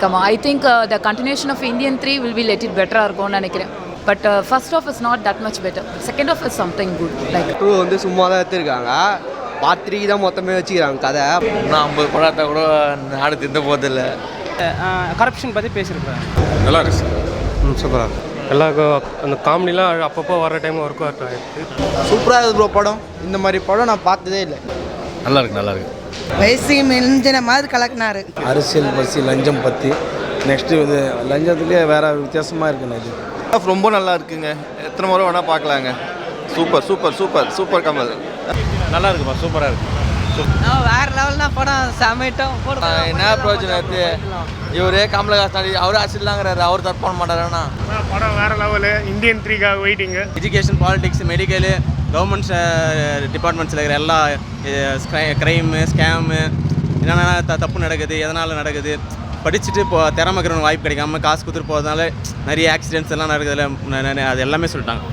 I think the continuation of Indian 3 will be little better இருக்கும்னு நினைக்கிறேன். But first half is not that much better. Second half is something good. Like 2 வந்து சும்மா தான் எடுத்துருக்காங்க. Part 3 தான் மொத்தமே வச்சுக்கிறாங்க கதை. நான் 50 படத்தை கூட நாடு திந்த போதில்லை. கரப்ஷன் பற்றி பேசியிருக்கேன். நல்லா இருக்கு. சூப்பராக எல்லாருக்கும் அந்த காமெடிலாம் அப்பப்போ வர டைம் ஒர்க் அவுட் ஆகிருக்கு. சூப்பராக இருக்குது ப்ரோ படம். இந்த மாதிரி படம் நான் பார்த்ததே இல்லை. நல்லா இருக்கு நல்லா இருக்கு. வயசு மிஞ்சின மாதிரி கலக்கினாரு. அரசியல் பற்றி லஞ்சம் பற்றி நெக்ஸ்ட்டு இது லஞ்சத்துலேயே வேறு வித்தியாசமாக இருக்குண்ணா இது ரொம்ப நல்லா இருக்குங்க. எத்தனை முறை வேணால் பார்க்கலாங்க. Super super super super Kamal. நல்லா இருக்குப்பா சூப்பராக இருக்கு. வேற லெவல்னா படம் சமைட்டும் என்ன பிரயோஜனம் இருக்கு? இவரே கமலஹாசன் அவரே அரசியலாங்கிறாரு, அவர் தப்பு பண்ண மாட்டாருன்னா படம் வேறு லெவலு. இந்தியன் 3க்காக waiting. Education, politics, medical, governments டிபார்ட்மெண்ட்ஸில் இருக்கிற எல்லா க்ரைமு, ஸ்கேமு, என்னென்ன தப்பு நடக்குது, எதனால் நடக்குது, படிச்சுட்டு இப்போ திறமைக்கிறவங்க வாய்ப்பு கிடைக்காம காசு கொடுத்துட்டு போகிறதுனால நிறைய ஆக்சிடென்ட்ஸ் எல்லாம் நடக்குதுல, அது எல்லாமே சொல்லிட்டாங்க.